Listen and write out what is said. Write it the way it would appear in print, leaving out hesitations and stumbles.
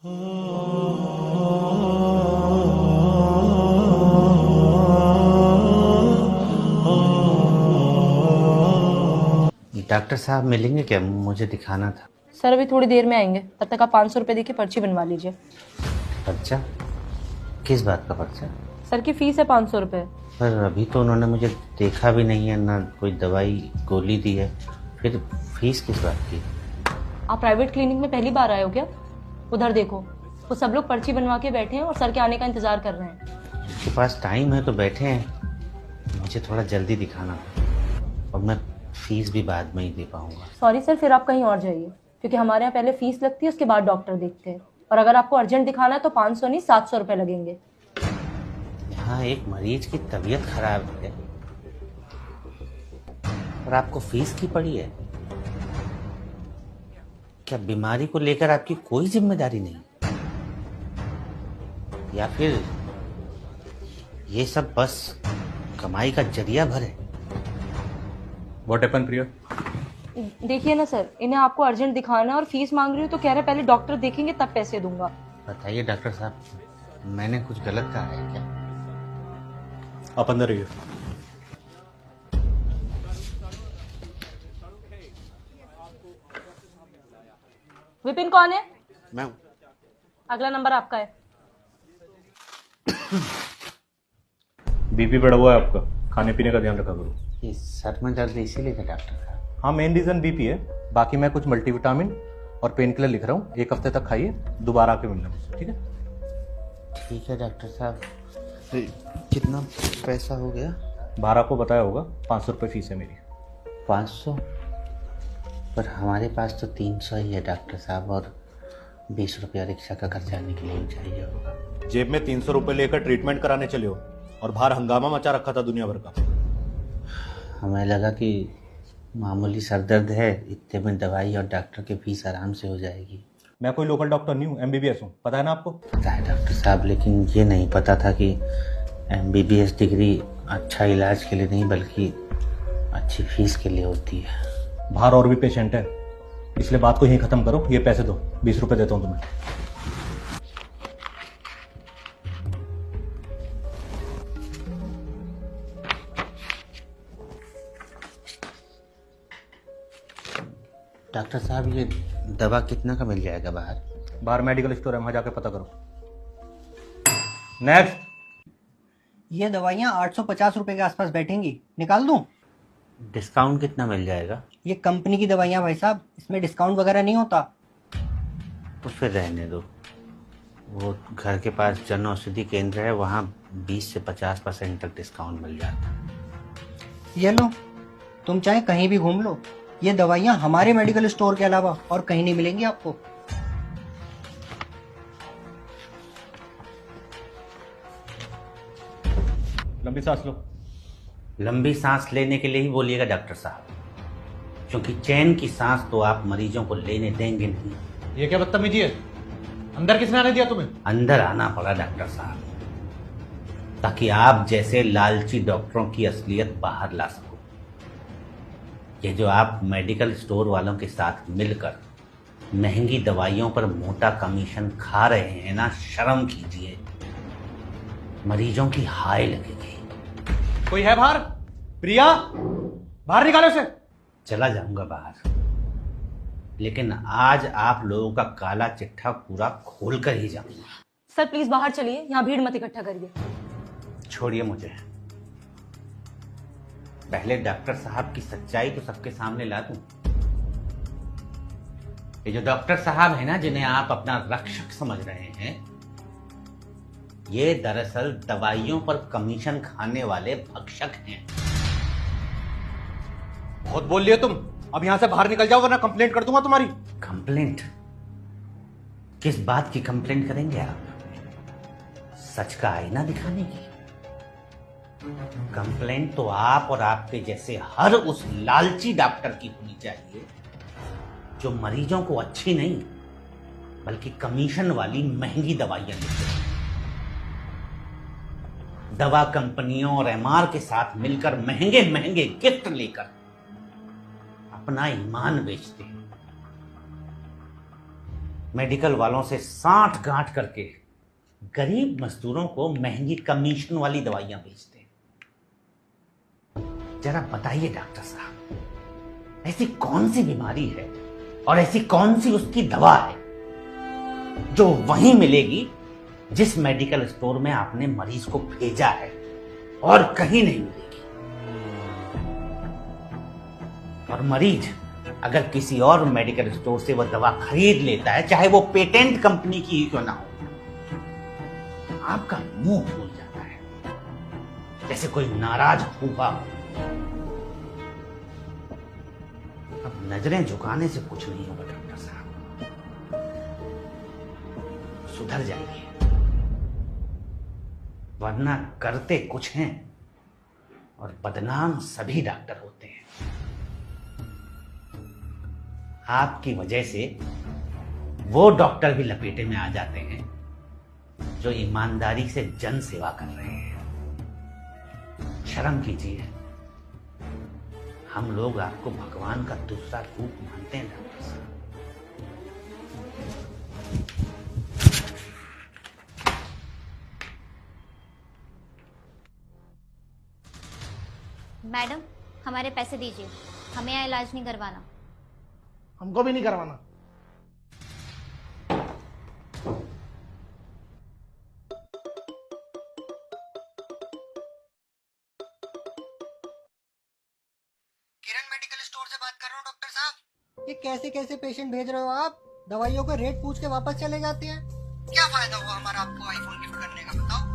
Doctor साहब मिलेंगे क्या? मुझे दिखाना था। सर अभी थोड़ी देर में आएंगे, तब तक आप 500 रुपये देके पर्ची बनवा लीजिए। पर्चा? किस बात का पर्चा? सर की फीस है 500 रुपये। पर अभी तो उन्होंने मुझे देखा भी नहीं है, ना कोई दवाई गोली दी है, फिर फीस किस बात की? आप प्राइवेट क्लिनिक में पहली बार आए हो क्या? उधर देखो, वो सब लोग पर्ची बनवा के बैठे हैं और सर के आने का इंतजार कर रहे हैं। उनके पास टाइम है तो बैठे हैं, मुझे थोड़ा जल्दी दिखाना और मैं फीस भी बाद में ही दे पाऊंगा। सॉरी सर, फिर आप कहीं और जाइए, क्योंकि हमारे यहाँ पहले फीस लगती है, उसके बाद डॉक्टर देखते हैं। और अगर आपको अर्जेंट दिखाना है तो 500 नहीं 700 रुपये लगेंगे। यहाँ एक मरीज की तबीयत खराब है और आपको फीस की पड़ी है? क्या बीमारी को लेकर आपकी कोई जिम्मेदारी नहीं, या फिर ये सब बस कमाई का जरिया भर है? व्हाट हैपन प्रिया? देखिए ना सर, इन्हें आपको अर्जेंट दिखाना है और फीस मांग रही हो तो कह रहे पहले डॉक्टर देखेंगे तब पैसे दूंगा। बताइए डॉक्टर साहब, मैंने कुछ गलत कहा है क्या? आप अंदर रहिए। विपिन कौन है? मैं हूं। अगला नंबर आपका है। बीपी बढ़ा हुआ है आपका, खाने पीने का ध्यान रखा करो। ये सर में दर्द इसीलिए था डॉक्टर साहब? हाँ, मेन रीजन बीपी है। बाकी मैं कुछ मल्टीविटामिन और पेन किलर लिख रहा हूँ, 1 हफ्ते तक खाइए, दोबारा आके मिलना मुझसे, ठीक है? ठीक है डॉक्टर साहब। कितना पैसा हो गया? 12 को बताया होगा, 500 रुपये फीस है मेरी। 500? पर हमारे पास तो 300 ही है डॉक्टर साहब, और 20 रुपया रिक्शा का खर्चा निकले ही चाहिए होगा। जेब में 300 रुपये लेकर ट्रीटमेंट कराने चले हो और बाहर हंगामा मचा रखा था दुनिया भर का। हमें लगा कि मामूली सर दर्द है, इतने में दवाई और डॉक्टर की फीस आराम से हो जाएगी। मैं कोई लोकल डॉक्टर नहीं हूँ, MBBS हूँ, पता है ना आपको? पता है डॉक्टर साहब, लेकिन ये नहीं पता था कि MBBS डिग्री अच्छा इलाज के लिए नहीं बल्कि अच्छी फीस के लिए होती है। बाहर और भी पेशेंट है, इसलिए बात को यहीं खत्म करो। ये पैसे दो, 20 रुपये देता हूँ तुम्हें। डॉक्टर साहब, ये दवा कितना का मिल जाएगा बाहर? बाहर मेडिकल स्टोर है, वहां जाके पता करो। नेक्स्ट। ये दवाइयाँ 850 रुपए के आसपास बैठेंगी, निकाल दूं? डिस्काउंट कितना मिल जाएगा? ये कंपनी की दवाइयाँ भाई साहब, इसमें डिस्काउंट वगैरह नहीं होता। तो फिर रहने दो। वो घर के पास जन औषधि केंद्र है, वहाँ 20 से 50% तक डिस्काउंट मिल जाता है। ये लो, तुम चाहे कहीं भी घूम लो, ये दवाइयाँ हमारे मेडिकल स्टोर के अलावा और कहीं नहीं मिलेंगी आपको। लंबी सांस लो। लंबी सांस लेने के लिए ही बोलिएगा डॉक्टर साहब, क्योंकि चैन की सांस तो आप मरीजों को लेने देंगे नहीं। ये क्या बदतमीजी है? अंदर किसने आने दिया तुम्हें? अंदर आना पड़ा डॉक्टर साहब, ताकि आप जैसे लालची डॉक्टरों की असलियत बाहर ला सको। ये जो आप मेडिकल स्टोर वालों के साथ मिलकर महंगी दवाइयों पर मोटा कमीशन खा रहे हैं ना, शर्म कीजिए, मरीजों की हाय लगेगी। कोई है बाहर? प्रिया, बाहर निकालो इसे। चला जाऊंगा बाहर, लेकिन आज आप लोगों का काला चिट्ठा पूरा खोल कर ही जाऊंगा। सर प्लीज बाहर चलिए, यहाँ भीड़ मत इकट्ठा करिए। छोड़िए मुझे, पहले डॉक्टर साहब की सच्चाई तो सबके सामने ला दूं। ये जो डॉक्टर साहब है ना, जिन्हें आप अपना रक्षक समझ रहे हैं, ये दरअसल दवाइयों पर कमीशन खाने वाले भक्षक हैं। बहुत बोल लिए तुम, अब यहां से बाहर निकल जाओ वरना कंप्लेंट कर दूंगा तुम्हारी। कंप्लेंट? किस बात की कंप्लेंट करेंगे आप? सच का आईना दिखाने की? कंप्लेंट तो आप और आपके जैसे हर उस लालची डॉक्टर की होनी चाहिए जो मरीजों को अच्छी नहीं बल्कि कमीशन वाली महंगी दवाइयां देते हैं। दवा कंपनियों और MR के साथ मिलकर महंगे महंगे गिफ्ट लेकर अपना ईमान बेचते हैं। मेडिकल वालों से साठ गांठ करके गरीब मजदूरों को महंगी कमीशन वाली दवाइयां बेचते हैं। जरा बताइए डॉक्टर साहब, ऐसी कौन सी बीमारी है और ऐसी कौन सी उसकी दवा है जो वहीं मिलेगी जिस मेडिकल स्टोर में आपने मरीज को भेजा है और कहीं नहीं मिलेगी। और मरीज अगर किसी और मेडिकल स्टोर से वो दवा खरीद लेता है, चाहे वो पेटेंट कंपनी की ही क्यों ना हो, आपका मुंह फूल जाता है जैसे कोई नाराज फूफा हो। अब नजरें झुकाने से कुछ नहीं होगा डॉक्टर साहब, सुधर जाइए, वरना करते कुछ हैं और बदनाम सभी डॉक्टर होते हैं। आपकी वजह से वो डॉक्टर भी लपेटे में आ जाते हैं जो ईमानदारी से जन सेवा कर रहे हैं। शर्म कीजिए, हम लोग आपको भगवान का दूसरा रूप मानते हैं डॉक्टर साहब। मैडम, हमारे पैसे दीजिए, हमें यहाँ इलाज नहीं करवाना। हमको भी नहीं करवाना। किरण मेडिकल स्टोर से बात कर रहा हूँ डॉक्टर साहब। ये कैसे कैसे पेशेंट भेज रहे हो आप? दवाइयों का रेट पूछ के वापस चले जाते हैं। क्या फायदा हुआ हमारा आपको आईफोन गिफ्ट करने का, बताओ।